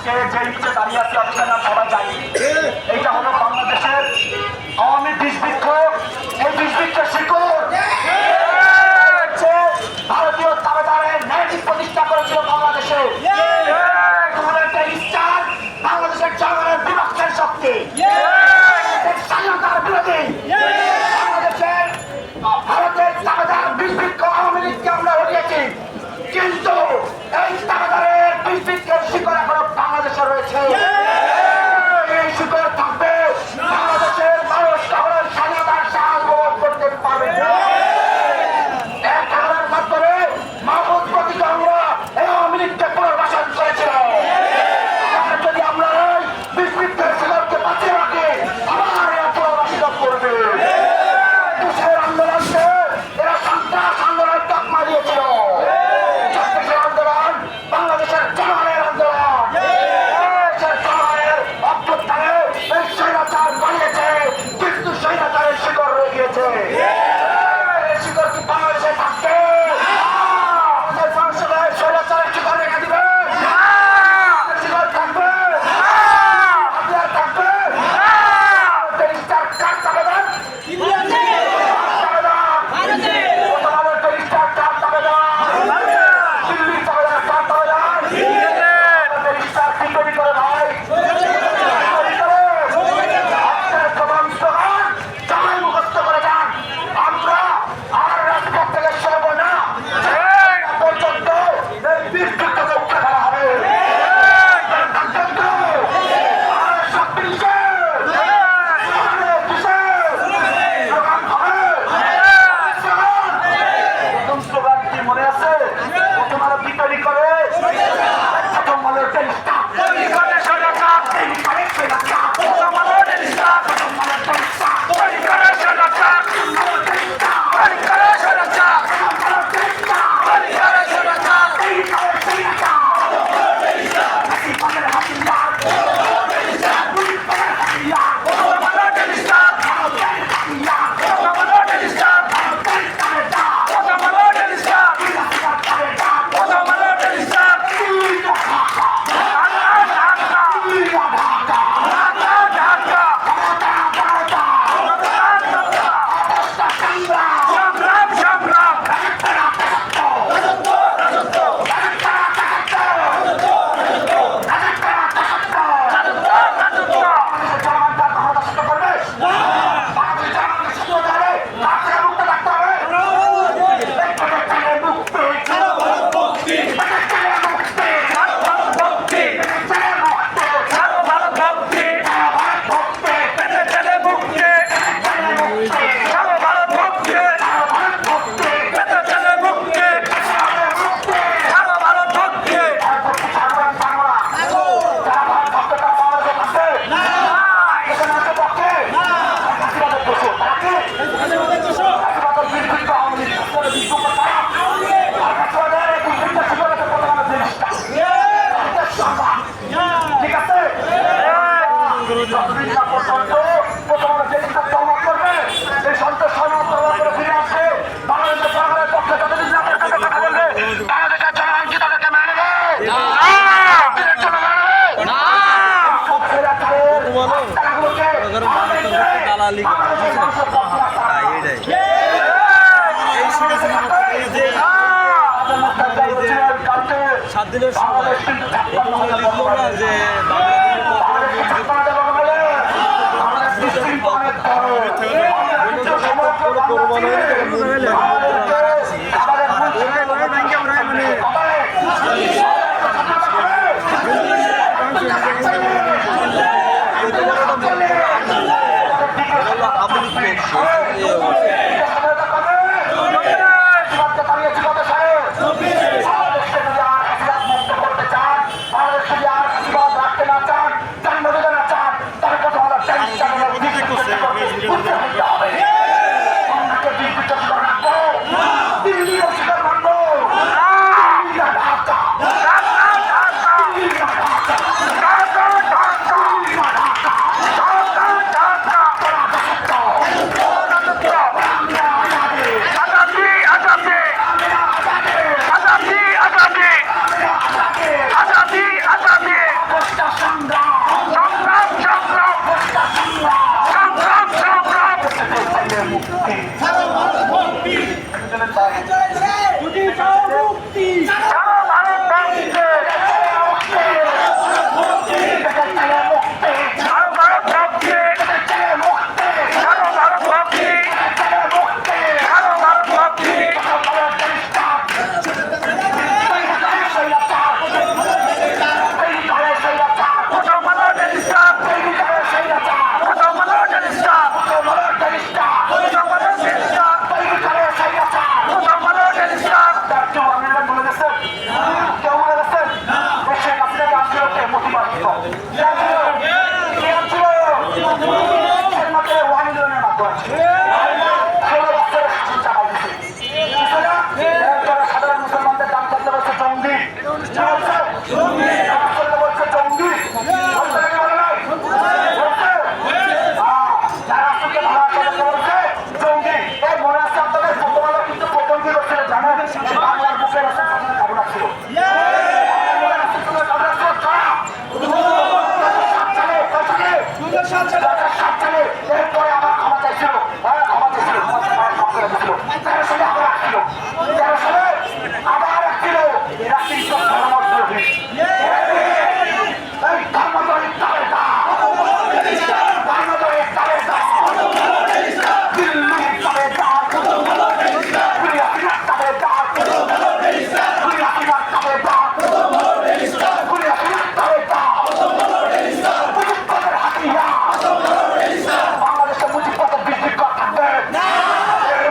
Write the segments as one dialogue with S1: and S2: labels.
S1: আজকে যে নিচে দাঁড়িয়ে আছে অফিসের নাম সবাই জানি। এইটা হলো বাংলাদেশের আওয়ামী বিষবৃক্ষ। এই বিষবৃক্ষের শিকড় ভারতীয় তাবেদারের ন্যায়িক প্রতিষ্ঠা করেছিল বাংলাদেশে। বাংলাদেশের জনগণের বিপক্ষের শক্তি, স্বাধীনতার বিরোধী বাংলাদেশের ভারতের তাবেদার বিষবৃক্ষ আওয়ামী লীগকে আমরা হটিয়েছি। কিন্তু এই তাবেদারের বিষবৃক্ষের শিকড় এখনো বাংলাদেশে রয়েছে। এই শিকড় থাকবে, বাংলাদেশের মানুষ কখনো স্বাধীনতার সাহায্য উপভোগ করতে পারবে না। সালে এরপরে আমার ক্ষমা চাইছিল, ক্ষমা চাইছিল, 13 সালে আবার আসছিল, 13 সালে আবার আসছিল, এরা কিন্তু ধর্মদ্রোহী। এই ধর্মদ্রোহী তাবেদা, ধর্মদ্রোহী তাবেদা, দিল্লির তাবেদা, কুলিয়াটিনার তাবেদা, কুলিয়াটিনার তাবেদা, কুলিয়াটিনার তাবেদা, মুজিববাদের হাতিয়ার। বাংলাদেশে মুজিববাদের বিদ্রোহ থাকবে।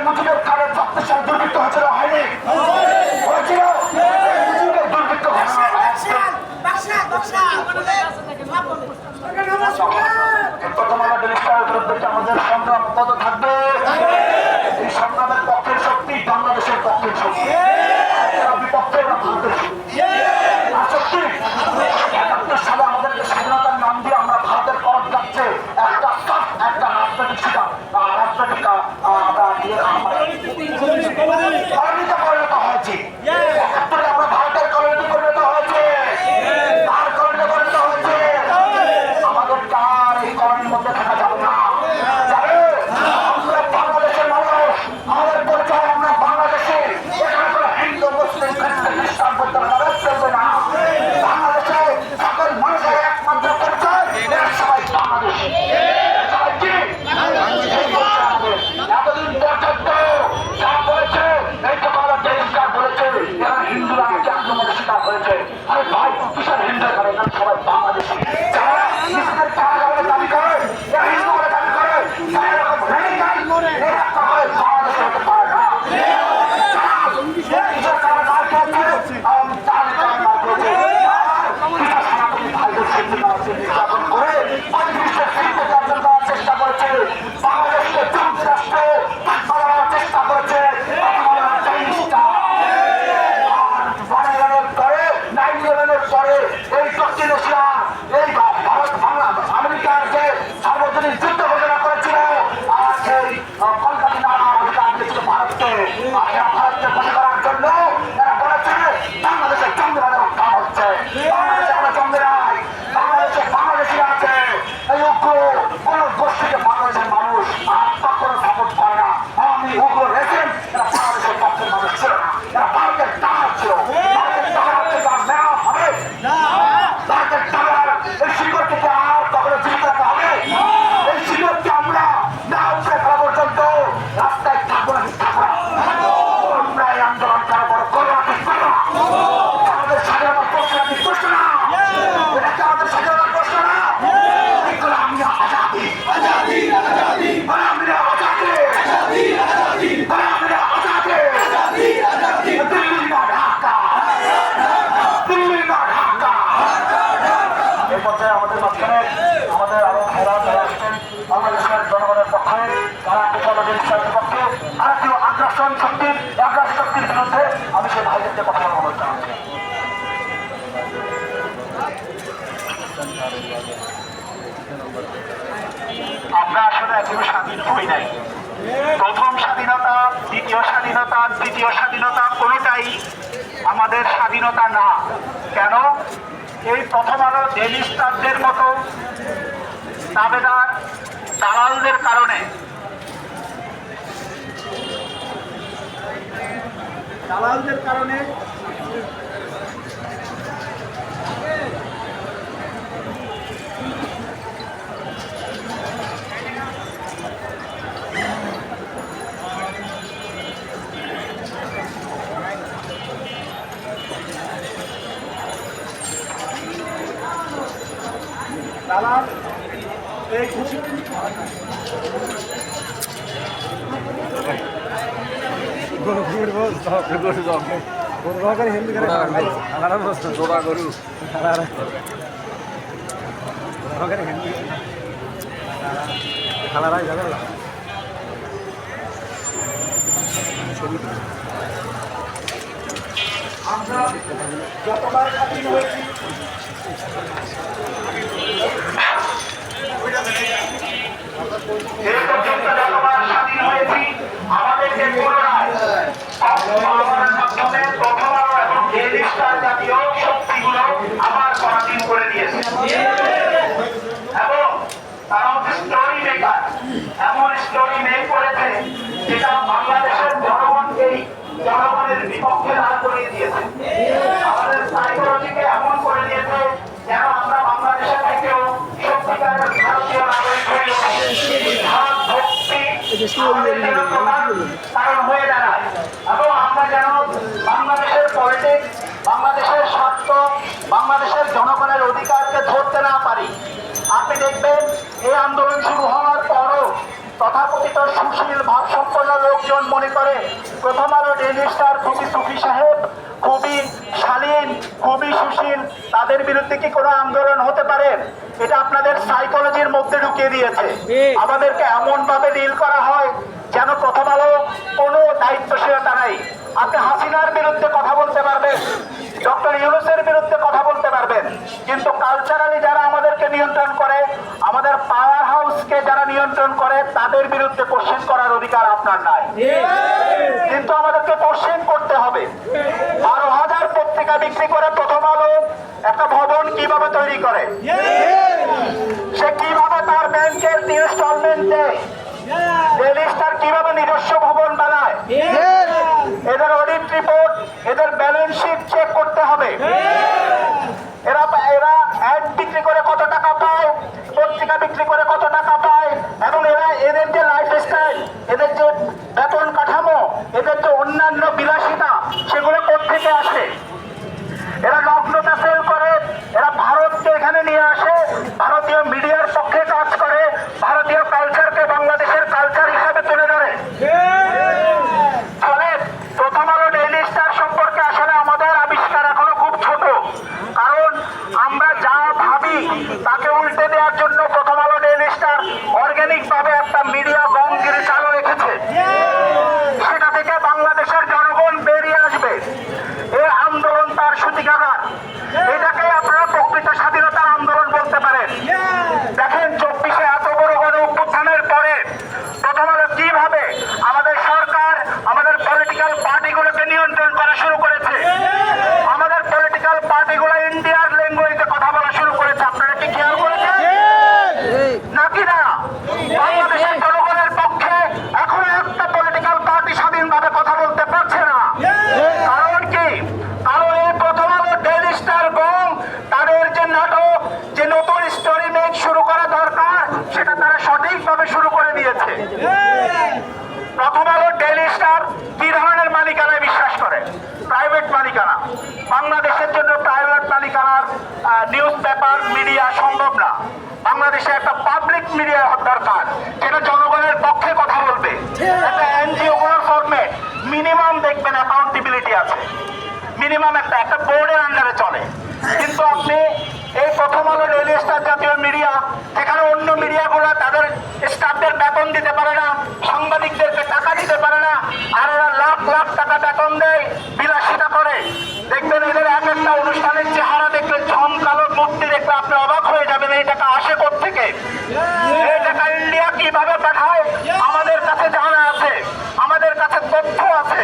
S1: মুজিবের কারণে শক্তিশালী দুর্বৃত্ত হয়েছিল, হয়নি? হয়েছিল। মুজিবের দুর্বৃত্ত প্রথম আমাদের আমাদের সংগ্রাম কত থাকবে? এই সংগ্রামের পক্ষের শক্তি বাংলাদেশের পক্ষের শক্তি, বিপক্ষে ভারতের শক্তি। আর শক্তি ৭১ সালে আমাদেরকে স্বাধীনতার নাম দিয়ে আমরা ভারতের করপ যাচ্ছে একটা রাজনৈতিক শিকার, রাজনৈতিক কলোনিতে পরিণত হয়েছি। ৭১ আমরা ভারতের কলোনিতে পরিণত হয়েছে, আর কলোনিতে পরিণত হয়েছে। আমাদের কার এই কলোনির মধ্যে থাকা যাবে না। আমরা বাংলাদেশের মানুষ, আমাদের পরিচয় আমরা বাংলাদেশে। এখানে কোনো হিন্দু মুসলিম খ্রিস্টান বলতে চলবে না। বাংলাদেশে সকল মানুষের একমাত্র পরিচয় এরা সবাই বাংলাদেশী। এতদিন পর্যন্ত যা বলেছে এই তো বলেছে এরা হিন্দুরা আজকে আক্রমণের শিকার হয়েছে। আরে ভাই, কিসের হিন্দু করে? সবাই বাংলাদেশী। যারা নিজেদের কাজ দাবি করে, এরা হিন্দু বলে দাবি করে, তারা এরকম বাংলাদেশে হতে পারে না। চেষ্টা করেছে বাংলাদেশকে যুক্তরাষ্ট্র চেষ্টা করেছে। পরে এই দক্ষিণ এশিয়া, এই ভারত আমেরিকার যে সার্বজনীন যুদ্ধ ঘোষণা করেছিল, আর সেই কলকাতা নামা অধিকার দিয়েছিল ভারতকে। আর এরা ভারতকে খুশি করার জন্য এরা বলেছে বাংলাদেশের জঙ্গিবাদের কাম হচ্ছে। বাংলাদেশে কোনো জঙ্গি নাই, বাংলাদেশে বাংলাদেশিরা আছে। এই উগ্র কোন গোষ্ঠীকে বাংলাদেশের মানুষ কখনো সাপোর্ট করে না। আমি উগ্র রেখেন, এরা বাংলাদেশের পক্ষের মানুষ ছিল না, এরা ভারতের টাকা ছিল। ভারতের টাকা হচ্ছে তার নেওয়া হবে, ভারতের টাকার এই শিকড়টিকে আর কখনো জীবিত রাখা হবে। এই শিকড়কে আমরা না উপরে ফেলা পর্যন্ত রাস্তায় থাকবো না, থাকবো না। আমরা এই আন্দোলন করার বড় করবো না, আমাদের স্বাধীনতার প্রশ্ন কি প্রশ্ন না? এটা কি আমাদের স্বাধীনতার প্রশ্ন না? এগুলো আমি আজাদি, আজাদি, আজাদি, আমরা আজাদি, আজাদি, আজাদি, আমরা আজাদি, আজাদি, আজাদি। দিল্লি না ঢাকা, দিল্লি না ঢাকা। এই পর্যায়ে আমাদের মাঝখানে আমাদের আরো খেলা যারা আসছেন বাংলাদেশের জনগণের পক্ষে, তারা বিপ্লবের পক্ষে, আর কেউ আগ্রাসন শক্তির বিরুদ্ধে আমি সেই ভাইদেরকে কথা বলতে চাচ্ছি। আমরা আসলে এখনো স্বাধীন হই নাই। প্রথম স্বাধীনতা, দ্বিতীয় স্বাধীনতা, তৃতীয় স্বাধীনতা কোনোটাই আমাদের স্বাধীনতা না। কেন? এই প্রথম আলো ডেলি স্টারদের মতো দাবেদার দালালদের কারণে, দালালদের কারণে দালাল এই খুশি হিন্দি খালারাই যাবে আমরা যতবার স্বাধীন হয়েছি আমাদেরকে মাধ্যমে প্রথম আলো এবং ডেইলি স্টার জাতীয় শক্তিগুলো আবার স্বাধীন করে দিয়েছে এবং তারা কারণ হয়ে দাঁড়ায়। এবং আমরা যেন বাংলাদেশের পলিটিক্স, বাংলাদেশের স্বার্থ, বাংলাদেশের জনগণের অধিকারকে ধরতে না পারি। আপনি দেখবেন এই আন্দোলন শুরু হওয়ার পরও তথাকথিত সুশীল ভাবসম্পন্ন লোকজন মনে করে প্রথম আলো ডেইলি স্টার খুবই সুফি সাহেব, খুবই শালীন, খুবই সুশীল, তাদের বিরুদ্ধে কি কোনো আন্দোলন হতে পারে? এটা আপনাদের সাইকোলজির মধ্যে ঢুকিয়ে দিয়েছে। আমাদেরকে এমন ভাবে ডিল করা হয় যেন প্রথম আলো কোনো দায়িত্বশীলতা নাই। আপনি হাসিনার বিরুদ্ধে কথা বলতে পারবেন, ডক্টর ইউনূসের বিরুদ্ধে কথা বলতে পারবেন, কিন্তু কালচারালি যারা আমাদেরকে নিয়ন্ত্রণ করে, আমাদের পাওয়ার হাউসকে যারা নিয়ন্ত্রণ করে, তাদের বিরুদ্ধে কোশ্চেন করার অধিকার আপনার নাই। কিন্তু আমাদেরকে কোশ্চেন করতে হবে। 12,000 পত্রিকা বিক্রি করে প্রথম আলো একটা ভবন কিভাবে তৈরি করে, সে কিভাবে তার ব্যাংকের ইনস্টলমেন্ট দেয়, ডেইলি স্টার কিভাবে নিজস্ব ভবন বানায়, এদের অডিট রিপোর্ট, এদের ব্যালেন্স শিট চেক করতে হবে। এরা অ্যাড বিক্রি করে কত টাকা পায়, পত্রিকা বিক্রি করে কত টাকা পায়, এবং এদের যে লাইফস্টাইল, এদের যে বেতন কাঠামো, এদের যে অন্যান্য বিলাসিতা, সেগুলো কোত্থেকে আসে? এরা নগ্নতা সেল করে, এরা ভারতকে এখানে নিয়ে আসে, ভারতীয় মিডিয়ার পক্ষে কাজ করে, ভারতীয় কালচারকে বাংলাদেশের কালচার হিসাবে তুলে ধরে। ফলে প্রথম আলো ডেইলি স্টার সম্পর্কে আসলে আমাদের আবিষ্কার এখনো খুব ছোট, কারণ আমরা যা ভাবি তাকে উল্টে দেওয়ার জন্য প্রথম আলো ডেইলি স্টার অর্গানিক ভাবে একটা মিডিয়া গঙ্গির চালু রেখেছে। সেটা থেকে বাংলাদেশের জনগণ বেরিয়ে আসবে। এই আন্দোলন তার সূতিকাগার। এটাকে আপনারা প্রকৃত স্বাধীনতার আন্দোলন বলতে পারেন। দেখেন 24-এ এত বড় গণ অভ্যুত্থানের পরে প্রথম আলো কিভাবে আমাদের সরকার, আমাদের পলিটিক্যাল পার্টিগুলোকে নিয়ন্ত্রণ করা শুরু করেছে। আমাদের পলিটিক্যাল পার্টিগুলো ইন্ডিয়ার ল্যাঙ্গুয়েজে কথা বলা শুরু করেছে। আপনারা কি খেয়াল করেছেন নাকি না? বাংলাদেশের জনগণের পক্ষে এখনো একটা পলিটিক্যাল পার্টি স্বাধীনভাবে কথা বলতে পারছে না। কারণ কি? কারণ এই প্রথম আলো ডেইলি স্টার গং তাদের যে নাটক, যে নতুন স্টোরি মেক শুরু করা দরকার, সেটা তারা সঠিকভাবে শুরু করে দিয়েছে। প্রথম আলো ডেইলি স্টার কি ধরনের মালিকানায় বিশ্বাস করে? প্রাইভেট মালিকানা। বাংলাদেশের জন্য প্রাইভেট মালিকানার নিউজ পেপার মিডিয়া সম্ভব না। বাংলাদেশে একটা পাবলিক মিডিয়া দরকার, যেটা জনগণের পক্ষে কথা বলবে। একটা এনজিও গুলোর ফর্মে মিনিমাম দেখবেন অ্যাকাউন্টেবিলিটি আছে, মিনিমাম একটা বোর্ডের আন্ডারে চলে। কিন্তু আপনি এই প্রথম আলো ডেইলি স্টার জাতীয় মিডিয়া, যেখানে অন্য মিডিয়াগুলো তাদের স্টাফদের বেতন দিতে পারে না, সাংবাদিকদেরকে টাকা দিতে পারে না, আর এরা লাখ লাখ টাকা বেতন দেয়, বিলাসিতা করে। দেখবেন এদের এক একটা অনুষ্ঠানের চেহারা দেখলে, ঝমকালো মূর্তি দেখলে আপনি অবাক হয়ে যাবেন এই টাকা আসে কোত্থেকে। এই টাকা ইন্ডিয়া কিভাবে পাঠায় আমাদের কাছে জানা আছে, আমাদের কাছে তথ্য আছে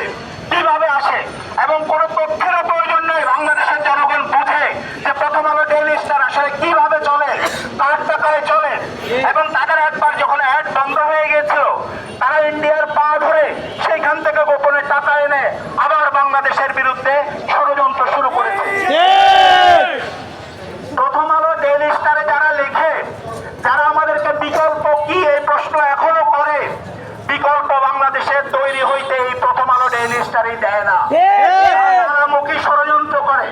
S1: কিভাবে আসে, এবং কোনো তথ্যের প্রয়োজন নেই। বাংলাদেশের জনগণ বুঝে যে প্রথম আলো ডেইলি স্টার আসলে কিভাবে চলে, কার টাকায় চলে। এবং তাদের একবার যখন অ্যাড বন্ধ হয়ে গেছিল, তারা ইন্ডিয়ার পা ধরে সেইখান থেকে গোপনে টাকা এনে আবার বাংলাদেশের বিরুদ্ধে ষড়যন্ত্র শুরু করেছে। প্রথম আলো ডেইলি স্টারে যারা লেখে, যারা আমাদেরকে বিকল্প কি এই প্রশ্ন এখনো করে, বিকল্প বাংলাদেশে তৈরি হইতে এই প্রথম আলো ডেইলি স্টারই দেয় না, মুখী ষড়যন্ত্র করে।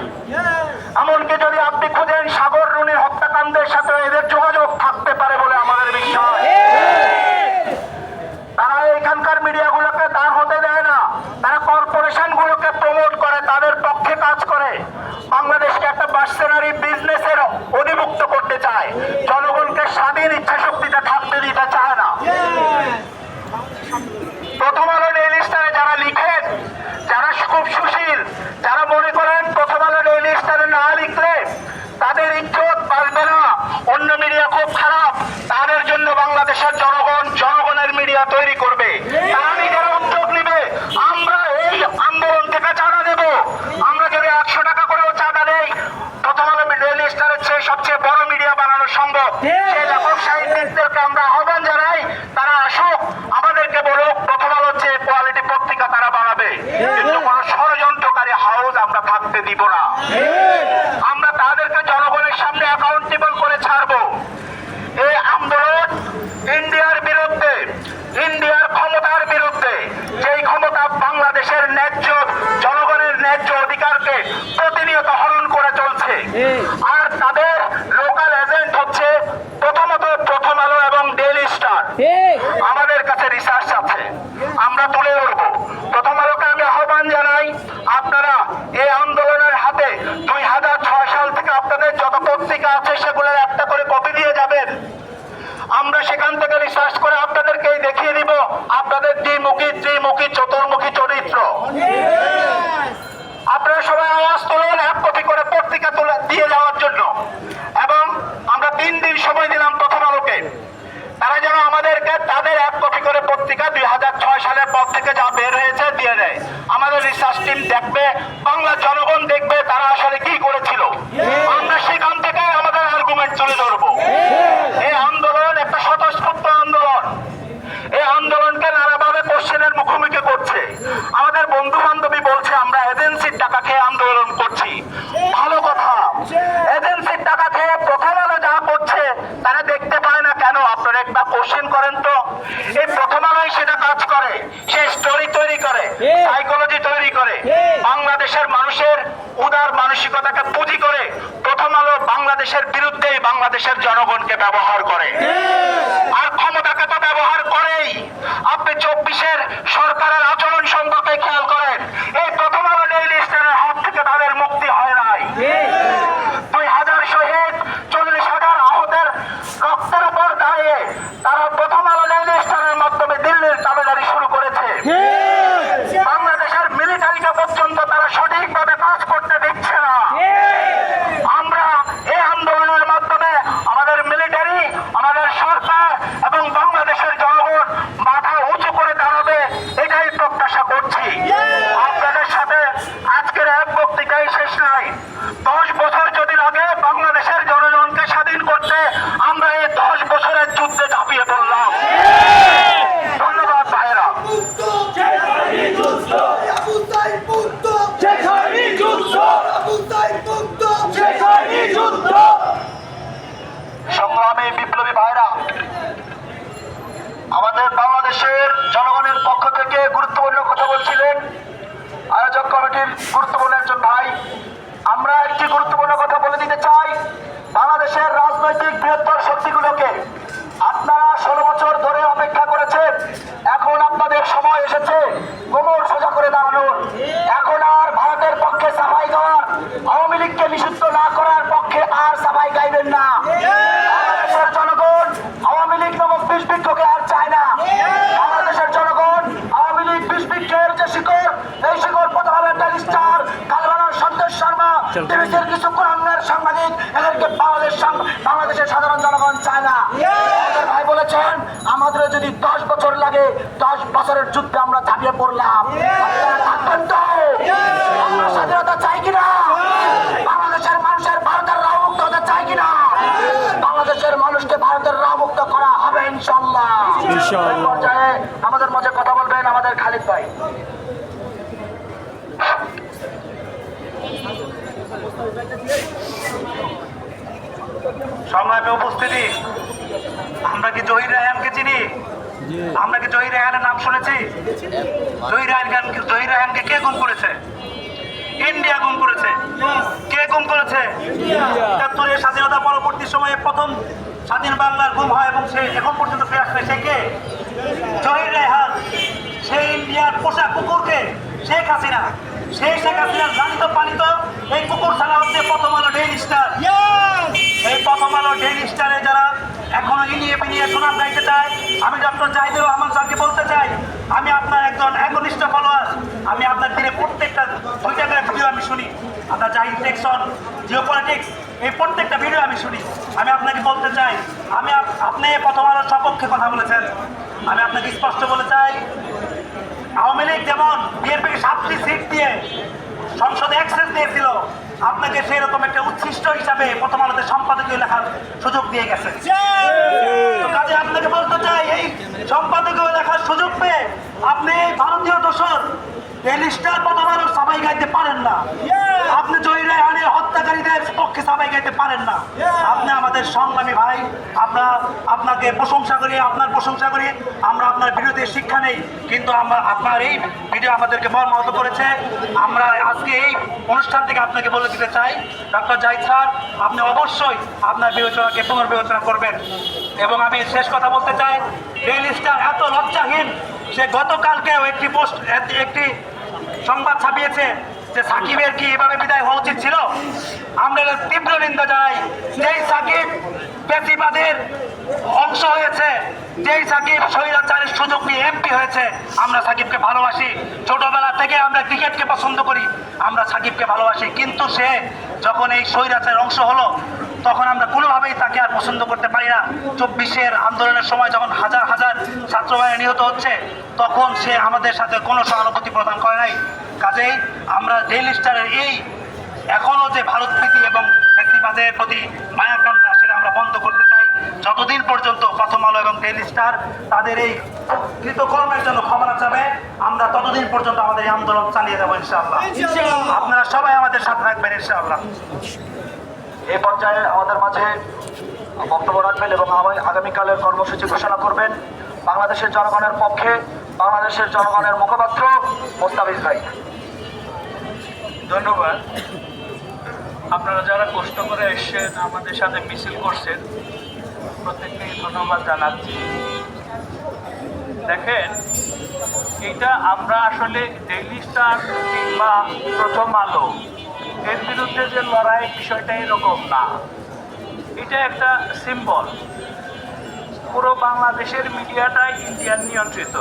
S1: এমনকি যদি আপনি খুঁজেন সাগর রুনির হত্যাকাণ্ডের সাথে এদের যোগাযোগ থাকতে পারে বলে আমাদের বিশ্বাস। তারা এখানকার মিডিয়াগুলোকে দাঁড় হতে দেয় না, তারা কর্পোরেশন গুলোকে প্রমোট করে, তাদের পক্ষে কাজ করে, বাংলাদেশকে একটা মার্সেনারি বিজনেসের অধিভুক্ত করতে চায়, জনগণকে স্বাধীন ইচ্ছা শক্তিতে থাকতে দিতে চায় না। প্রথম আলো ডেইলি স্টারে যারা লিখেন, যারা খুব সুশীল, যারা মনে করেন প্রথম আলো ডেইলি স্টারে না লিখলে তাদের ইজ্জত বাড়বে না, অন্য মিডিয়া খুব খারাপ, তাদের জন্য বাংলাদেশের জনগণ জনগণের মিডিয়া তৈরি করবে। তারা নিজেরা উদ্যোগ নিবে, আমরা এই আন্দোলন থেকে চাঁদা দেব। আমরা যদি 100 টাকা করেও চাঁদা দেই, প্রথম আলো ডেইলি স্টারের চেয়ে সবচেয়ে বড় মিডিয়া বানানো সম্ভব। সেই লেখক সাহিত্যিকদেরকে আমরা আহ্বান জানাই, তারা আসুক, আমাদেরকে বলুক প্রথম আলোর চেয়ে কোয়ালিটি পত্রিকা তারা বানাবে। কিন্তু কোনো ষড়যন্ত্রকারী হাউস আমরা থাকতে দিব না। আমরা তাদেরকে জনগণের সামনে অ্যাকাউন্টেবল করে ছাড়বো। এই আন্দোলন ইন্ডিয়া
S2: পত্রিকা আছে সেগুলোর একটা করে কপি দিয়ে যাবেন। আমরা সেখান থেকে রিসার্চ করে আপনাদেরকে দেখিয়ে দিব আপনাদের দ্বিমুখী ত্রিমুখী চতুর্মুখী চরিত্র। আপনারা সবাই আওয়াজ তুলুন এক কপি করে পত্রিকা তুলে দিয়ে যাওয়ার জন্য। এবং আমরা 3 দিন সময় দিলাম প্রথম আলোকে, তারা যেন আমাদেরকে তাদের এক কপি করে পত্রিকা 2006 সালের পর থেকে যা বের হয়েছে দিয়ে দেয়। আমাদের রিসার্চ টিম দেখবে, বাংলা জনগণ দেখবে তারা আসলে কি করেছিল। আমরা সেখান থেকে আমাদের আর্গুমেন্ট তুলে ধরবো। এই আন্দোলন একটা স্বতঃস্ফূর্ত আন্দোলন। এই আন্দোলনকে নানাভাবে কোশ্চেনের মুখোমুখি করছে। আমাদের বন্ধু বান্ধবী বলছে আমরা এজেন্সির টাকা খেয়ে আন্দোলন করছি। ভালো কথা, এজেন্সির টাকা খেয়ে প্রথম আলো যা করছে তারা দেখতে পায় না কেন? আপনারা একটা কোশ্চেন করেন তো। এই প্রথম আলোই সেটা কাজ করে, সে স্টোরি তৈরি করে, সাইকোলজি তৈরি করে, বাংলাদেশের মানুষের উদার মানসিকতাকে পুঁজি করে প্রথম আলো বাংলাদেশের বিরুদ্ধেই বাংলাদেশের জনগণকে ব্যবহার করে। আর ক্ষমতাকে তো ব্যবহার করেই। আপনি 24-এর সরকারের আচরণ সম্পর্কে খেয়াল করেন। এই প্রথম আলো ডেইলি স্টারের হাত থেকে তাদের মুক্তি হয় নাই। 2000 শহীদ, 40,000 আহতের রক্তের উপর দাঁড়িয়ে তারা প্রথম আলো ডেইলি স্টারের মাধ্যমে দিল্লির দাবিদারি শুরু করেছে। বাংলাদেশের মিলিটারিকে পর্যন্ত তারা সঠিকভাবে কাজ করতে দিচ্ছে না। আমরা এই আন্দোলনের মাধ্যমে আমাদের মিলিটারি, আমাদের সরকার এবং বাংলাদেশের জনগণ মাথা উঁচু করে দাঁড়াবে, এটাই প্রত্যাশা করছি। আপনাদের সাথে আজকের এক বক্তৃতাই শেষ নাই। 10 বছর যদি লাগে বাংলাদেশের জনগণকে স্বাধীন করতে, আমরা এই 10 বছরের যুদ্ধে ঝাঁপিয়ে পড়লাম। ধন্যবাদ ভাইয়েরা। সংগ্রামী বিপ্লবী ভাইরা, আমাদের বাংলাদেশের জনগণের পক্ষ থেকে গুরুত্বপূর্ণ কথা বলছিলেন আয়োজক কমিটির গুরুত্বপূর্ণ একজন ভাই। আমরা একটি গুরুত্বপূর্ণ কথা বলে দিতে চাই বাংলাদেশের রাজনৈতিক বৃহত্তর শক্তিগুলোকে। আপনারা 16 বছর ধরে অপেক্ষা করেছেন, এখন আপনাদের সময় এসেছে কোমর সোজা করে দাঁড়ানোর। এখন আর ভারতের পক্ষে সাফাই গাওয়ার, আওয়ামী লীগকে নিষিদ্ধ না করার পক্ষে আর সাফাই গাইবেন না। বাংলাদেশের জনগণ আওয়ামী লীগ নামক বিষবৃক্ষকে আর চায় না। বাংলাদেশের জনগণ আওয়ামী লীগ বিষবৃক্ষের যে শিকড়, এই শিকড় প্রথম আলো ডেইলি স্টার, কালবালার সন্তোষ শর্মা, টিভিসির কিছু কুরাঙ্গার সাংবাদিক, এদেরকে বাংলাদেশের সাধারণ জনগণ চায় না। আমাদের ভাই বলেছেন আমাদের যদি 10 বছর লাগে, 10 বছরের যুদ্ধে আমরা ঝাঁপিয়ে পড়লাম। আপনারা থাকবেন তো? আমরা স্বাধীনতা চাই কিনা? বাংলাদেশের মানুষের ভারতের রাও মুক্ত হতে চাই কিনা? বাংলাদেশের মানুষকে ভারতের রাও মুক্ত করা হবে ইনশাআল্লাহ। পর্যায়ে আমাদের মাঝে কথা বলবেন আমাদের খালিদ ভাই। সংগ্রামে উপস্থিতি, আমরা কি জহির রায়হানকে চিনি? আমরা কি জহির রায়হানের নাম শুনেছি? জহির রায়হানকে কে গুম করেছে? ইন্ডিয়া গুম করেছে। কে গুম করেছে? ৭১-এর স্বাধীনতা পরবর্তী সময়ে প্রথম স্বাধীন বাংলার গুম হয় এবং সে এখন পর্যন্ত ফিরে আসছে। সে কে? জহির রায়হান। সেই ইন্ডিয়ার পোষা কুকুরকে শেখ হাসিনা, সেই শেখ হাসিনার লালিত পালিত এই কুকুর ছাড়া হচ্ছে প্রথম আলো ডেইলি স্টার। এই প্রথম আলো ডেইলি স্টারে যারা এখনো ইনিয়ে বিনিয়ে সুনাম গাইতে চায়, আমি ডক্টর জাহিদুর রহমান স্যারকে বলতে চাই, আমি আপনার একজন একনিষ্ঠ ফলোয়ার। আমি আপনার দিনে প্রত্যেকটা 2টা করে ভিডিও আমি শুনি। আপনার জাহিদ টেকসন, জিওপলিটিক্স, এই প্রত্যেকটা ভিডিও আমি শুনি। আমি আপনাকে বলতে চাই, আপনি প্রথম আলোর সপক্ষে কথা বলেছেন। আমি আপনাকে স্পষ্ট বলে চাই, আওয়ামী লীগ যেমন বিএনপিকে 7টি সিট দিয়ে সংসদে অ্যাক্সেস দিয়েছিল, আপনাকে সেই রকম একটা উচ্ছিষ্ট হিসাবে প্রথম আলোতে সম্পাদকীয় লেখার সুযোগ দিয়ে গেছে। কাজে আপনাকে বলতে চাই, এই সম্পাদকীয় লেখার সুযোগ পেয়ে আপনি ভারতীয় দোসর ডেইলি স্টার প্রথম আলোর সাফাই গাইতে পারেন না। আপনি জহির রায়হানের হত্যাকারীদের পক্ষে সাফাই গাইতে পারেন না। আপনি আমাদের সংগ্রামী ভাই, আপনাকে প্রশংসা করি, আপনার প্রশংসা করি। আমরা আপনার ভিডিওতে শিক্ষা নেই, কিন্তু আপনার এই ভিডিও আমাদেরকে মর্মাহত করেছে। আমরা আজকে এই অনুষ্ঠান থেকে আপনাকে বলে দিতে চাই, ডক্টর জাহিদ স্যার, আপনি অবশ্যই আপনার বিবেচনাকে পুনর্বিবেচনা করবেন। এবং আমি শেষ কথা বলতে চাই, ডেইলি স্টার এত লজ্জাহীন, সে গতকালকেও একটি সংবাদ ছাপিয়েছে যে যে সাকিবের কি এভাবে বিদায় হওয়া উচিত ছিল? আমরা এর তীব্র নিন্দা জানাই। যেই সাকিব বেশিবাদের অংশ হয়েছে, যেই সাকিব স্বৈরাচারের সুযোগ নিয়ে এমপি হয়েছে, আমরা সাকিবকে ভালোবাসি। ছোটবেলা থেকে আমরা ক্রিকেটকে পছন্দ করি, আমরা সাকিবকে ভালোবাসি। কিন্তু সে যখন এই স্বৈরাচারের অংশ হলো, তখন আমরা কোনোভাবেই তাকে আর পছন্দ করতে পারি না। 24-এর আন্দোলনের সময় যখন হাজার হাজার ছাত্র ভাই নিহত হচ্ছে, তখন সে আমাদের সাথে কোনো সহানুভূতি প্রদান করে নাই। কাজেই আমরা ডেইলি স্টারের এই এখনো যে ভারত প্রীতি এবং ব্যক্তিবাদের প্রতি মায়াকান্না, সেটা আমরা বন্ধ করতে চাই। যতদিন পর্যন্ত প্রথম আলো এবং ডেইলি স্টার তাদের এই কৃতকর্মের জন্য ক্ষমা না চাবে, আমরা ততদিন পর্যন্ত আমাদের এই আন্দোলন চালিয়ে যাবো ইনশাআল্লাহ। আপনারা সবাই আমাদের সাথে থাকবেন ইনশাআল্লাহ।
S1: এই পর্যায়ে আমাদের মাঝে বক্তব্য রাখবেন এবং আগামীকালের কর্মসূচি ঘোষণা করবেন বাংলাদেশের জনগণের পক্ষে বাংলাদেশের জনগণের মুখপাত্র মোস্তাফিজ ভাই।
S3: ধন্যবাদ। আপনারা যারা কষ্ট করে এসেছেন, আমাদের সাথে মিছিল করছেন, প্রত্যেককেই ধন্যবাদ জানাচ্ছি। দেখেন, এটা আমরা আসলে ডেইলি স্টার কিংবা প্রথম আলো এর বিরুদ্ধে যে লড়াই, বিষয়টা এরকম না। এটা একটা সিম্বল। পুরো বাংলাদেশের মিডিয়াটাই ইন্ডিয়ান নিয়ন্ত্রিত।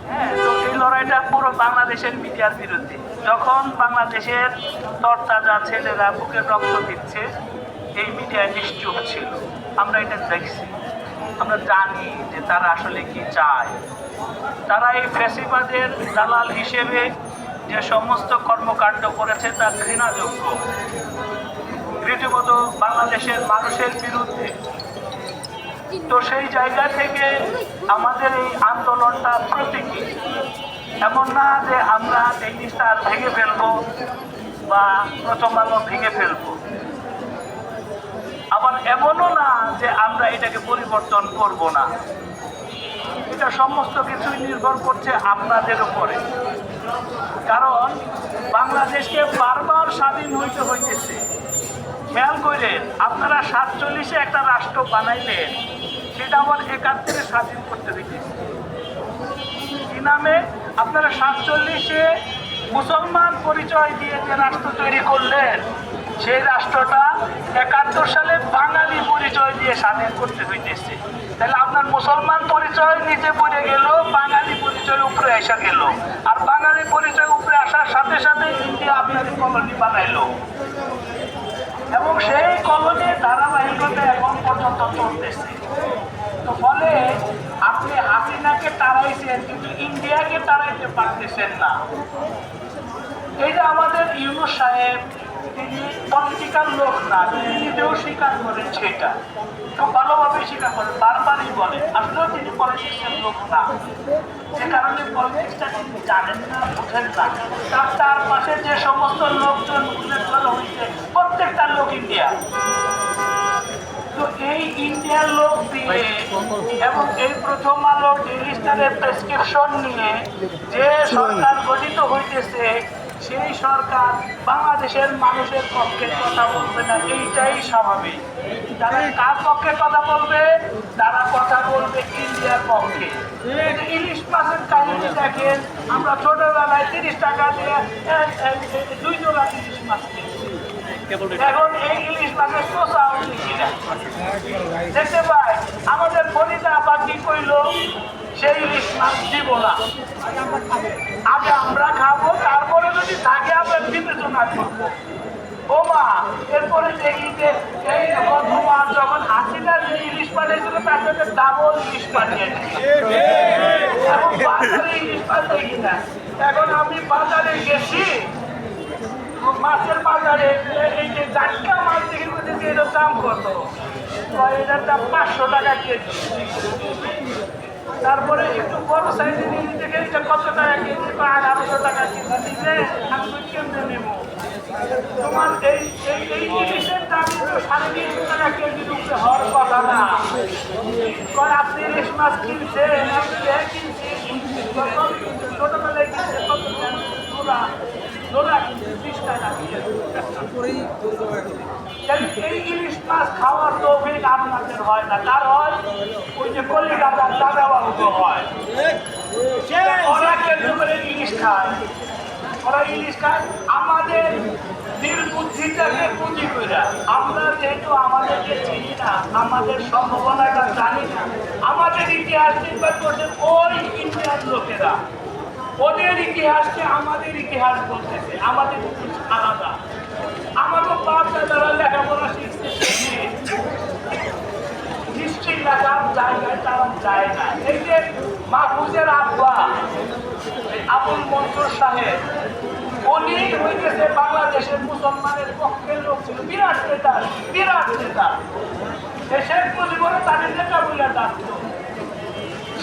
S3: হ্যাঁ, তো এই লড়াইটা পুরো বাংলাদেশের মিডিয়ার বিরুদ্ধে। যখন বাংলাদেশের তরতাজা ছেলেরা বুকের রক্ত দিচ্ছে, এই মিডিয়া নিশ্চুপ ছিল। আমরা এটা দেখছি, আমরা জানি যে তারা আসলে কি চায়। তারা এই ফ্যাসিবাদের দালাল হিসেবে যে সমস্ত কর্মকাণ্ড করেছে তা ঘৃণাযোগ্য, রীতিমতো বাংলাদেশের মানুষের বিরুদ্ধে। তো সেই জায়গা থেকে আমাদের এই আন্দোলনটা প্রতীকী। এমন না যে আমরা ডেইলি স্টার ভেঙে ফেলবো বা প্রথম আলো ভেঙে ফেলবো, আবার এমনও না যে আমরা এটাকে পরিবর্তন করব না। এটা সমস্ত কিছুই নির্ভর করছে আপনাদের উপরে। কারণ বাংলাদেশকে বারবার স্বাধীন হইতে হইতেছে। খেয়াল করেন, আপনারা 47-এ একটা রাষ্ট্র বানাইলেন, সেটা আবার 71-এ স্বাধীন করতে হইতেছে। কি নামে? আপনারা 47-এ মুসলমান পরিচয় দিয়ে যে রাষ্ট্র তৈরি করলেন, সেই রাষ্ট্রটা 71 সালে বাঙালি পরিচয় দিয়ে স্বাধীন করতে হইতেছে। তাহলে আপনার মুসলমান পরিচয় নিচে পড়ে গেল, বাঙালি পরিচয় উপরে এসে গেল। আর বাঙালি পরিচয় উপরে আসার সাথে সাথে ইন্ডিয়া আপনার কলোনি বানাইলো, এবং সেই কলোনির ধারাবাহিকতা এখন পর্যন্ত চলতেছে। তো ফলে আপনি হাসিনাকে তাড়াইছেন, কিন্তু ইন্ডিয়াকে তাড়াইতে পারতেছেন না। এই যে আমাদের ইউনূস সাহেব, তিনি পলিটিক্যাল লোক না, তিনি নিজেও স্বীকার করেন, সেটা খুব ভালোভাবে স্বীকার করেন, বারবারই বলেন আসলেও তিনি পলিটিক্সের লোক না। যে কারণে পলিটিক্সটা তিনি জানেন না, বোঝেন না। তার পাশে যে সমস্ত লোকজন উল্লেখ করা হয়েছে, প্রত্যেকটা লোক ইন্ডিয়া। তো এই ইন্ডিয়ার লোক দিয়ে এবং এই প্রথম আলো ডেইলি স্টারের প্রেসক্রিপশন নিয়ে যে সরকার গঠিত হইতেছে, সেই সরকার বাংলাদেশের মানুষের পক্ষে কথা বলবে না, এইটাই স্বাভাবিক। তারা কার পক্ষে কথা বলবে? তারা কথা বলবে ইন্ডিয়ার পক্ষে। ইলিশ মাছের কাহিনী দেখেন, আমরা ছোটবেলায় 30 টাকা দিয়ে 2 জোড়া ইলিশ মাছ কিনছি। এখন এই ইলিশ মাছের পোষা দেখতে পাই, আমাদের ফরিদা আবার কি কইল, সেই ইলিশ মাছ দিব না, আগে আমরা খাবো, তারপরে যদি থাকে আমরা বিবেচনা করবো। ও মা, এরপরে দেখি যে এই ধোঁয়ার যখন হাসিনা যে ইলিশ পাঠিয়েছিল, তার সাথে ডাবল ইলিশ পাঠিয়েছে। এখন বাজারে ইলিশ মাছ দেখি না। এখন আমি বাজারে গেছি, মাছের বাজারে এই যে জাটকা মাছ দেখে বলতেছি, এটার দাম কত? এটার দাম 500 টাকা কেজি। তারপরে একটু বড় সাইজের ইলিশ দেখে এটা কত টাকা কেজি? 1800 টাকা কেজি দিলে আমি কেমনে নেব? তোমার এই ইলিশের দাম 350 টাকা কেজির উপরে হওয়ার কথা না। আপনি ইলিশ মাছ কিনছেন, ছোটবেলায় কিনছে কত টাকা? 20 টাকা। এই ইলিশ মাছ খাওয়ার তৌফিক আপনাদের হয় না, কার হয়? ওই যে কলিকাতার দাদা বাবু হয়, ওরা কেন্দ্র করে ইলিশ খায়। ওরা ইলিশ খায় আমাদের দিল বুদ্ধিটাকে পুঁজি করে। আমরা যেহেতু আমাদেরকে চিনি না, আমাদের সম্ভাবনাটা জানি না, আমাদের ইতিহাস নির্ভর করছে ওই ইন্ডিয়ান লোকেরা। ওদের ইতিহাসকে আমাদের ইতিহাস বলতেছে, আমাদের ইতিহাস আলাদা। আমাদের বাপ দাদারা লেখাপড়া শিখছে, হিস্ট্রি লেখার জায়গায় তারা যায় না। এই যে মাহফুজের আব্বা আবুল মনসুর সাহেব, উনি হয়ে গেছে বাংলাদেশের মুসলমানের পক্ষের লোক ছিল, বিরাট নেতা, বিরাট নেতা। শেখ মুজিবুর তাদের নেতা বলে ডাকত।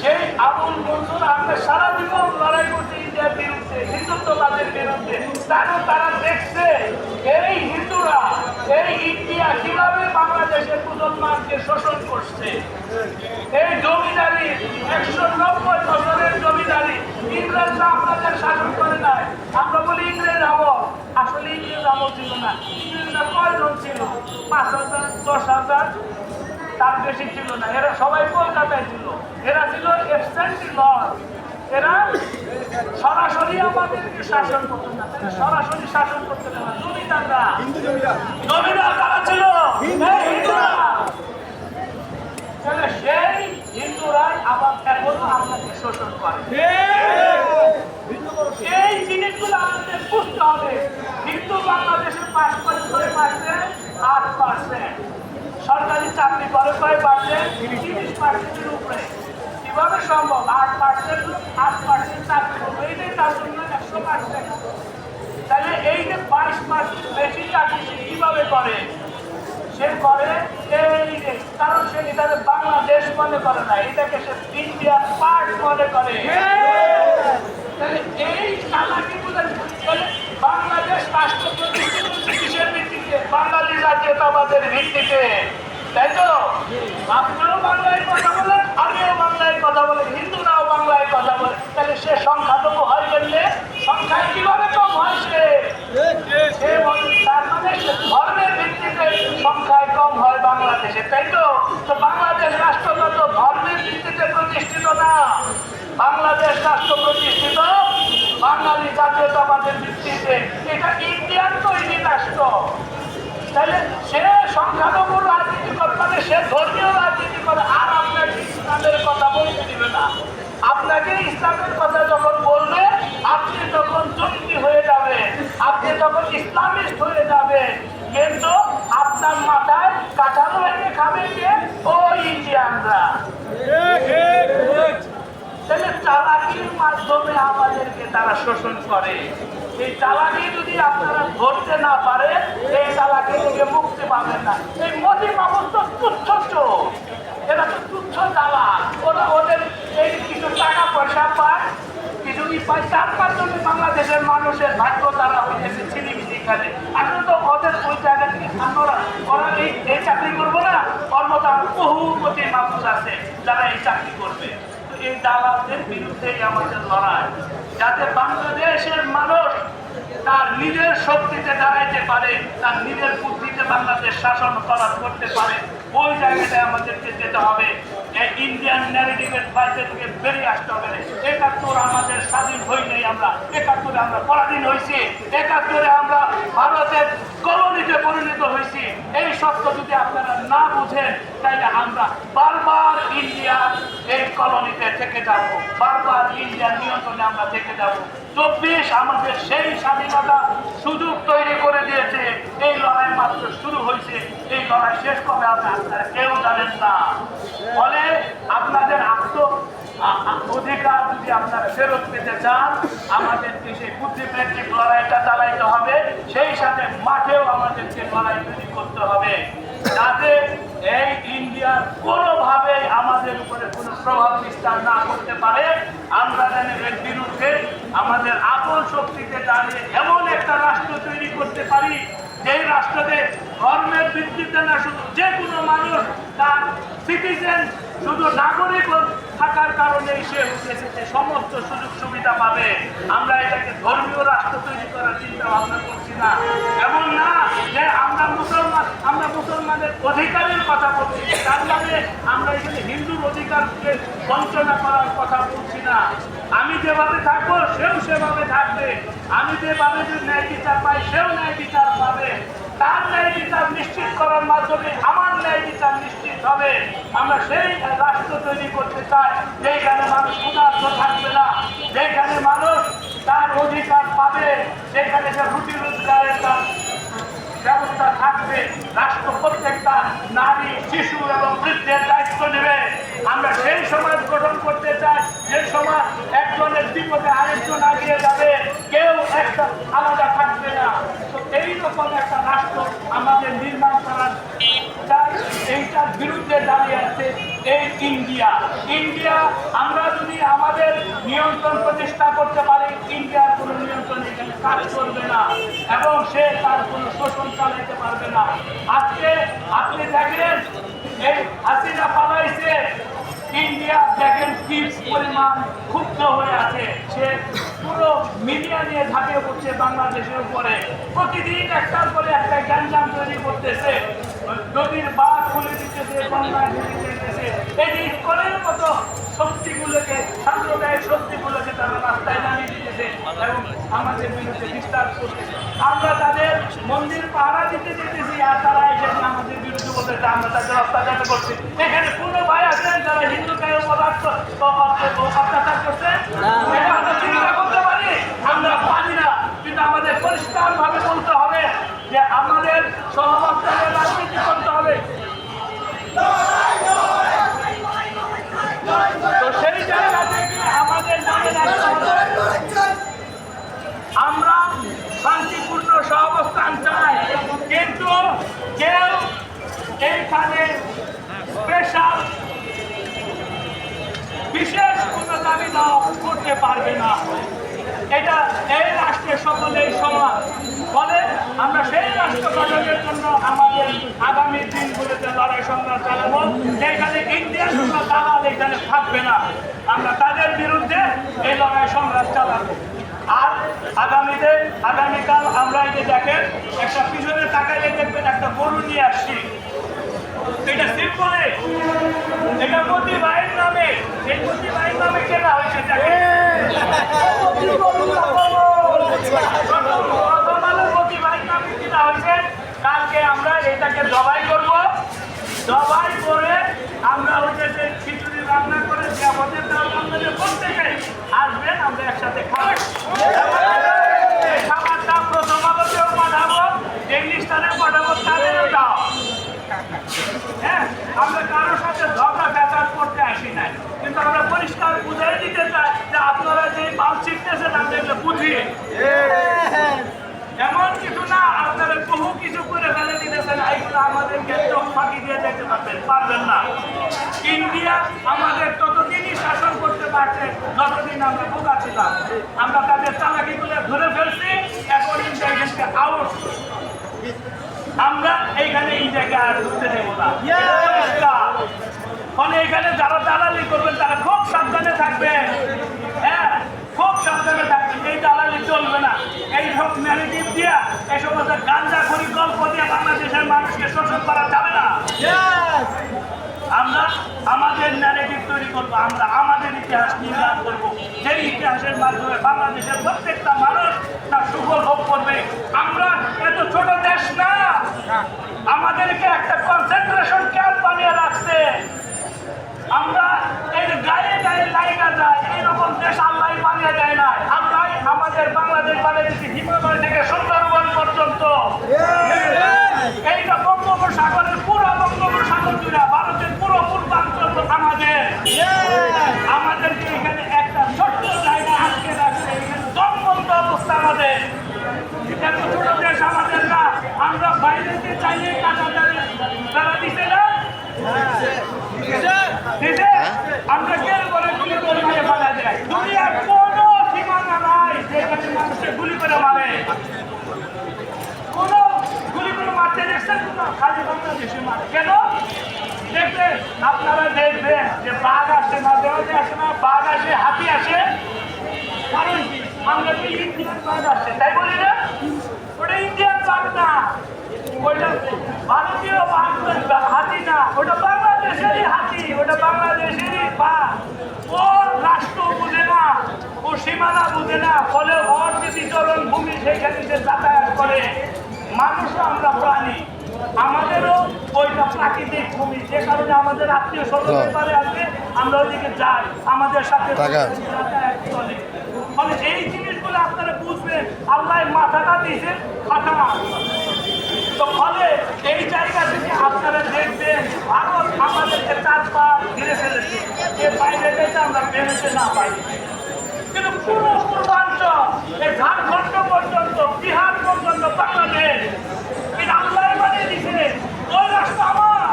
S3: সেই আবুল মনসুর আহমেদ সারা জীবন লড়াই করছে ইন্ডিয়ার বিরুদ্ধে, হিন্দুত্ববাদের বিরুদ্ধে। তারা দেখছে এই হিন্দুরা, এই ইন্ডিয়া কিভাবে বাংলাদেশের মুসলমানকে শোষণ করছে। এই জমিদারি 190 বছরের জমিদারি, ইংরেজরা আপনাদের শাসন করে নাই। আমরা বলি ইংরেজ আমল, আসলে ইংরেজ আমল ছিল না। ইংরেজরা কয়জন ছিল? 5,000, 10,000, তার বেশি ছিল না। এরা সবাই কলকাতায় ছিল। এরা ছিল এবসেন্ট লর্ড। এরা সরাসরি আমাদেরকে শাসন করতো না, সরাসরি শাসন করতে না। জমিদাররা, জমিদার কারা ছিল? হিন্দুরা। তাহলে সেই হিন্দুরাই আবার এখনো আপনাকে শোষণ করে। এই জিনিসগুলো আমাদের বুঝতে হবে। হিন্দু বাংলাদেশে 5% 8%, সরকারি চাকরি করে 30%-এর উপরে। কিভাবে সম্ভব? 8% চাকরি করবে, এইটাই তার জন্য 100%। তাহলে এই যে 22% বেশি চাকরি সে কিভাবে করে? সে করে এই যে, কারণ সে এটাকে বাংলাদেশ মনে করে না, এটাকে সে ইন্ডিয়ার পার্ট মনে করে। তাহলে এই চালাকি বাংলাদেশ রাষ্ট্র প্রতিষ্ঠিত কিসের ভিত্তিতে? বাঙালি জাতীয়তাবাদের ভিত্তিতে, তাই তো? আপনিও বাংলায় কথা বলেন, আমিও বাংলায় কথা বলেন, হিন্দুরাও বাংলায় কথা বলে। তাহলে সে সংখ্যালঘু হয় বললে সংখ্যায় কিভাবে কম হয়? সে তার মানে সে ধর্মের ভিত্তিতে সংখ্যায় কম হয় বাংলাদেশে, তাই তো? তো বাংলাদেশ রাষ্ট্রগত ধর্মের ভিত্তিতে প্রতিষ্ঠিত না, বাংলাদেশ রাষ্ট্র প্রতিষ্ঠিত বাঙালি জাতীয়তাবাদের ভিত্তিতে। এটা ইন্ডিয়ান তৈরি রাষ্ট্র। তাহলে সে সংখ্যালঘু রাজনীতি করে, মানে সে ধর্মীয় রাজনীতি করে। আর আপনাকে ইসলামের কথা বলতে দিবে না। আপনাকে ইসলামের কথা যখন বলবে, আপনি তখন জঙ্গি হয়ে যাবে, আপনি তখন ইসলামিস্ট হয়ে যাবে। কিন্তু আপনার মাথায় কাঁঠাল ভেঙে খাবে কে? ওই ইন্ডিয়ানরা। তাহলে চালাকির মাধ্যমে আমাদেরকে তারা শোষণ করে। এই চালাকি যদি আপনারা ধরতে না পারে, এই চালাকি থেকে মুক্তি পাবেন না। এই মোদি বাবু তো তুচ্ছ চোর, এরা তো তুচ্ছ চালাক। ওরা ওদের এই কিছু টাকা পয়সা পায়, কিছু পায়, তার জন্য বাংলাদেশের মানুষের ভাগ্য তারা হয়েছে ছিনিমিনি খেলে। আসলে তো ওদের ওই জায়গা থেকে ওরা এই চাকরি করবো না, কর্মতা বহু কোটি মানুষ আছে যারা এই চাকরি করবে। এই দালালদের বিরুদ্ধে আমাদের লড়াই, যাতে বাংলাদেশের মানুষ তার নিজের শক্তিতে দাঁড়াইতে পারে, তার নিজের বুদ্ধিতে বাংলাদেশ শাসন করতে পারে। ওই জায়গাটায় আমাদেরকে যেতে হবে। এই ইন্ডিয়ান ন্যারেটিভের বাইরে থেকে বেরিয়ে আসতে হবে। 71 আমাদের স্বাধীন হই নাই, আমরা 71 আমরা পরাধীন হয়েছি, 71 আমরা ভারতের কলোনিতে পরিণত হয়েছি। এই সত্য যদি আপনারা না বুঝেন, তাহলে আমরা বারবার ইন্ডিয়ার এই কলোনিতে থেকে যাব, বারবার ইন্ডিয়ার নিয়ন্ত্রণে আমরা থেকে যাব। 24 আমাদের সেই স্বাধীনতা সুযোগ তৈরি করে দিয়েছে। এই লড়াই মাত্র শুরু হয়েছে, এই লড়াই শেষ কবে হবে আপনারা কেউ জানেন না। ফলে আপনাদের অধিকার যদি আপনারা ফেরত পেতে চান, আমাদেরকে সেই বুদ্ধিবৃত্তিক লড়াইটা চালাইতে হবে। সেই সাথে মাঠেও আমাদেরকে লড়াই তৈরি করতে হবে, যাতে এই ইন্ডিয়ার কোনোভাবেই আমাদের উপরে কোনো প্রভাব বিস্তার না করতে পারে। আমরা যেন এর বিরুদ্ধে আমাদের আপন শক্তিতে দাঁড়িয়ে এমন একটা রাষ্ট্র তৈরি করতে পারি, যেই রাষ্ট্রতে ধর্মের ভিত্তিতে না, শুধু যে কোনো মানুষ তার সিটিজেন, শুধু নাগরিক থাকার কারণে সে এসেছে সমস্ত সুযোগ সুবিধা পাবে। আমরা এটাকে ধর্মীয় রাষ্ট্র তৈরি করার চিন্তা ভাবনা করছি না। এমন না যে আমরা মুসলমানের অধিকারের কথা বলছি, তার যাবে। আমরা এখানে হিন্দুর অধিকারকে বঞ্চনা করার কথা বলছি না। আমি যেভাবে থাকবো সেও সেভাবে থাকবে, আমি যেভাবে যে ন্যায় বিচার পাই সেও ন্যায় বিচার পাবে। তার ন্যায় বিচার নিশ্চিত করার মাধ্যমে আমার ন্যায় বিচার নিশ্চিত হবে। আমরা সেই রাষ্ট্র তৈরি করতে চাই যেখানে মানুষ ক্ষুধার্ত থাকবে না, যেখানে মানুষ তার অধিকার পাবে, যেখানে সে রুটি রোজগারের তার ব্যবস্থা থাকবে। রাষ্ট্র প্রত্যেকটা নারী, শিশু এবং বৃদ্ধের দায়িত্ব নেবে। আমরা সেই সমাজ গঠন করতে চাই যে সমাজ একজনের বিপদে আরেকজন আগিয়ে যাবে, কেউ একটা আলাদা থাকবে না। তো এইরকম একটা রাষ্ট্র আমাদের নির্মাণ করার চাই। এইটার বিরুদ্ধে দাঁড়িয়ে আছে এই ইন্ডিয়া। আমরা যদি আমাদের নিয়ন্ত্রণ প্রতিষ্ঠা করতে পারি, ইন্ডিয়ার কোনো নিয়ন্ত্রণ এখানে কাজ করবে না এবং সে তার কোনো শোষণ চালাইতে পারবে না। আজকে আপনি দেখেন এই হাসিনা পালাইছে, ইন্ডিয়া দেখেন কি পরিমাণ ক্ষুব্ধ হয়ে আছে। সে পুরো মিডিয়া নিয়ে ঝাঁপিয়ে পড়ছে বাংলাদেশের উপরে, প্রতিদিন একটার পরে একটা গ্যাঞ্জাম তৈরি করতেছে, নদীর বাঁধ খুলে দিতেছে, গঙ্গা ঢেলে দিতেছে। এই যে ইস্কনের মতো শক্তিগুলোকে, সাম্প্রদায়িক শক্তিগুলোকে তারা রাস্তায় নামিয়ে দিতেছে এবং আমাদের বিরুদ্ধে বিস্তার করতেছে। আমরা তাদের মন্দির পাহারা দিতে যেতেছি আর তারা এসে আমাদের বিরুদ্ধে বলতেছে, আমরা তাদের অত্যাচার করছি। এখানে কোনো ভাই আছেন যারা হিন্দুকে অত্যাচার করছে? এটা আমরা চিন্তা করতে পারি? আমরা পারি না। কিন্তু আমাদের পরিষ্কার ভাবে বলতে হবে যে আমাদের সহবস্থানের রাজনীতি করতে হবে। তো সেই জায়গা থেকে আমাদের মনে রাখতে হবে আমরা শান্তিপূর্ণ সহাবস্থান চাই, কিন্তু কেউ এইখানে স্পেশাল বিশেষ কোনো দাবি দাওয়া করতে পারবে না। এটা এই রাষ্ট্রের সকলেই সমান। ফলে আমরা সেই রাষ্ট্র গঠনের জন্য আমাদের আগামী দিনগুলোতে লড়াই সংগ্রাম চালাবো, যেখানে ইন্ডিয়ার কোনো দালাল এখানে থাকবে না। আমরা তাদের বিরুদ্ধে এই লড়াই সংগ্রাম চালাবো। আর আগামীকাল আমরা এই যে দেখেন একটা পিছনে তাকাইলে দেখবেন একটা গরু নিয়ে আসছি। এটা সিম্পলে, এটা মোদি ভাইয়ের নামে। এই মোদি ভাইয়ের নামে কেনা হয়েছে কালকে আমরা এটাকে জবাই করব। জবাই করে আমরা হচ্ছে খিচুড়ি রান্না করে আমাদের আপনাদের প্রত্যেকে আসবেন, আমরা একসাথে খাবো। এই খাবারটা প্রথম আলোতেও পাঠাবো, ইংলিশটারে পাঠাবো, তাদেরও দাও। হ্যাঁ, আমরা কারোর সাথে ঝগড়া ফ্যাসাদ করতে আসি নাই, কিন্তু আমরা পরিষ্কার বুঝাই দিতে চাই যে আপনারা যে মাল শিখতেছেন আমরা এগুলো বুঝি। এমন কিছু না আপনারা বহু কিছু করে ফেলে দিতেছেন, এইগুলো আমাদেরকে চোখ ফাঁকি দিয়ে দেখতে পারবেন না। ইন্ডিয়া আমাদের ততদিনই শাসন করতে পারছে যতদিন আমরা বোকা ছিলাম। আমরা তাদের চালাকিগুলো ধরে ফেলছি, এখন ইন্ডিয়া এখানকে আউট। আমরা এইখানে ইন্ডিয়াকে আর ঢুকতে দেব না। ফলে এখানে যারা দালালি করবেন তারা খুব সাবধানে থাকবেন। হ্যাঁ, খুব সাবধানে থাকবেন। এই দালালি চলবে না। এই সব ন্যারেটিভ দিয়া, এই সমস্ত গাঁজা খড়ি গল্প দিয়ে বাংলাদেশের মানুষকে শোষণ করা যাবে না। আমরা আমাদের ন্যারেটিভ তৈরি করবো, আমরা আমাদের ইতিহাস নির্মাণ করবো, যে ইতিহাসের মাধ্যমে বাংলাদেশের প্রত্যেকটা মানুষ তার সুফল ভোগ করবে। আমরা এত ছোট দেশ না, আমাদেরকে একটা কনসেন্ট্রেশন ক্যাম্প বানিয়ে রাখছে। আমরা এই গায়ে গায়ে লাইগা যায় এইরকম দেশ আল্লাহ বানিয়ে দেয় না। আমরাই আমাদের বাংলাদেশ বানিয়েছি হিমালয় থেকে সুন্দরবন পর্যন্ত। এইটা বঙ্গোপসাগরের পুরো বঙ্গোপসাগর জুড়ে ভারতের পুরো পূর্বাঞ্চল আমাদের। আমাদেরকে এখানে একটা ছোট্ট জায়গা আটকে রাখছে, এখানে দমবন্ধ অবস্থা আমাদের। এত ছোট দেশ আমাদের না, আমরা বাইরে দিয়ে চাইলে টাকা তারা দিছে না, আমরা কেন করে গুলি করে মারে মারা যায়। দুনিয়ার কোনো সীমানা নাই যেখানে মানুষকে গুলি করে মারে। কোন গুলি করে মারতে দেখছেন? খালি বাংলাদেশে মারে কেন দেখবেন? আপনারা দেখবেন যে বাঘ আসে, মাঝে মাঝে আসে না, বাঘ আসে, হাতি আসে। কারণ কি? আমরা তো ইন্ডিয়ান বাঘ আসছে, তাই বলি না? ওটা ইন্ডিয়ান বাঘ না, ওইটা ভারতীয় বাঘ, হাতি না, ওটা বাংলাদেশ বাংলাদেশেরই হাতি, ওটা বাংলাদেশেরই পা। ও রাষ্ট্র বুঝে না, ও সীমানা বুঝে না, ফলে ওর যে বিচরণ ভূমি সেখানে যে যাতায়াত করে। মানুষও আমরা প্রাণী, আমাদেরও ওইটা প্রাকৃতিক ভূমি, যে কারণে আমাদের আত্মীয় স্বজনের পারে আসবে, আমরা ওইদিকে যাই, আমাদের সাথে যাতায়াত চলে। ফলে এই জিনিসগুলো আপনারা বুঝবেন, আল্লাহ মাথাটা দিয়েছেন ফাটা। তো ফলে এই জায়গা থেকে আপনারা দেখবেন ভারত আমাদেরকে 4 পা ঘিরে ফেলেছে, যে বাইরে যেতে আমরা বেরোতে না পারি। কিন্তু পুরো পূর্বাঞ্চল, এই ঝাড়খণ্ড পর্যন্ত, বিহার পর্যন্ত, বাংলাদেশ এটা আল্লাহ বানিয়ে দিছে। ওই রাষ্ট্র আমার,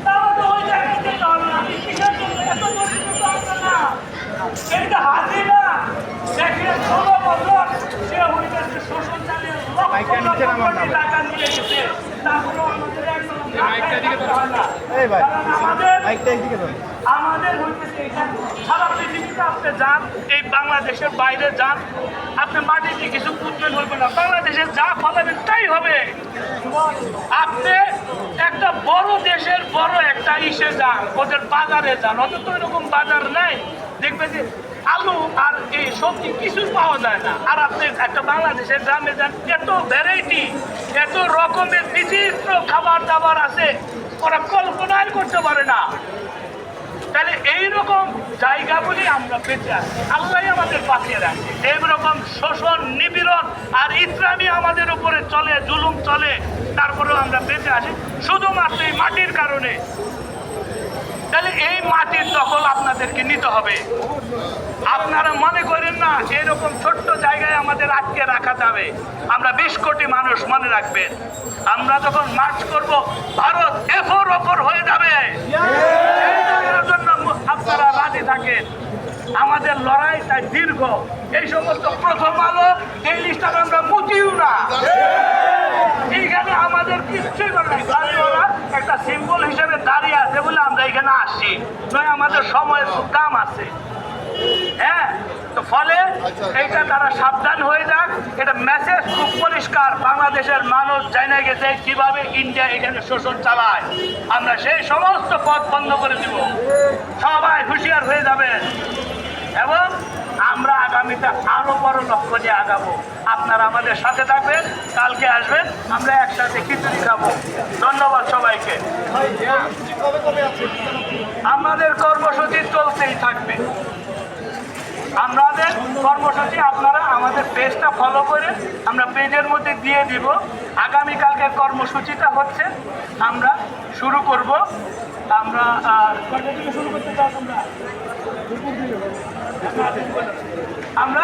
S3: তাহলে ওই জায়গায় যেতে হবে না। আমি কিসের জন্য এত দরিদ্র হচ্ছে না? এইটা হাসি না। দেখেন 16 বছর সে হয়ে গেছে শোষণ চালিয়ে লক্ষ লক্ষ কোটি টাকা নিয়ে গেছে। তারপরেও আমাদের একদম হয় না, কারণ আমাদের হইতেছে এখানে সারা পৃথিবীতে আপনি যান, এই বাংলাদেশের বাইরে যান, আপনি মাটিতে কিছু পুঁতবেন হইবে না, বাংলাদেশের যা ফলাবেন তাই হবে। আপনি একটা বড় দেশের বড় একটা ইসে যান, ওদের বাজারে যান, ওদের তো এরকম বাজার নাই, দেখবেন যে আলু আর এই সবজি কিছু পাওয়া যায় না। আর আপনি একটা বাংলাদেশের গ্রামে যান, এত ভ্যারাইটি, এত রকমের বিচিত্র খাবার দাবার আছে, ওরা কল্পনাই করতে পারে না। তাহলে এইরকম জায়গাগুলি আমরা বেঁচে আছি, আল্লাহ আমাদের বাঁচিয়ে রাখে। এইরকম শোষণ, নিপীড়ন আর ইসলামী আমাদের উপরে চলে, জুলুম চলে, তারপরেও আমরা বেঁচে আছি শুধুমাত্র এই মাটির কারণে। তাহলে এই মাটির দখল আপনাদেরকে নিতে হবে। আপনারা মনে করেন না এরকম ছোট্ট জায়গায় আমাদের আটকে রাখা যাবে। আমরা 20 কোটি মানুষ, মনে রাখবেন, আমরা যখন মার্চ করব ভারত এফোর ওপর হয়ে যাবে। এই জন্য আপনারা রাজি থাকেন। আমাদের লড়াই তাই দীর্ঘ। এই সমস্ত প্রথম আলো এই লিস্টটা আমরা মুচিও না, এইখানে আমাদের কিচ্ছুই করে নাই। ওরা একটা সিম্বল হিসেবে দাঁড়িয়ে আছে বলে আমরা এখানে আসছি, নয় আমাদের সময়ের খুব দাম আছে। হ্যাঁ, তো ফলে এইটা তারা সাবধান হয়ে যাক। এটা মেসেজ খুব পরিষ্কার, বাংলাদেশের মানুষ জানা গেছে কিভাবে ইন্ডিয়া এখানে শোষণ চালায়। আমরা সেই সমস্ত পথ বন্ধ করে দিব, সবাই হুঁশিয়ার হয়ে যাবে এবং আমরা আগামীতে আরো বড় লক্ষ্য নিয়ে আগাবো। আপনারা আমাদের সাথে থাকবেন, কালকে আসবেন, আমরা একসাথে খিচুড়ি খাবো। ধন্যবাদ সবাইকে। আমাদের কর্মসূচি চলতেই থাকবে। আমাদের কর্মসূচি আপনারা আমাদের পেজটা ফলো করে আমরা পেজের মধ্যে দিয়ে দিব। আগামীকালকের কর্মসূচিটা হচ্ছে আমরা শুরু করব। আমরা কয়টা থেকে শুরু করতে চাও তোমরা? আমরা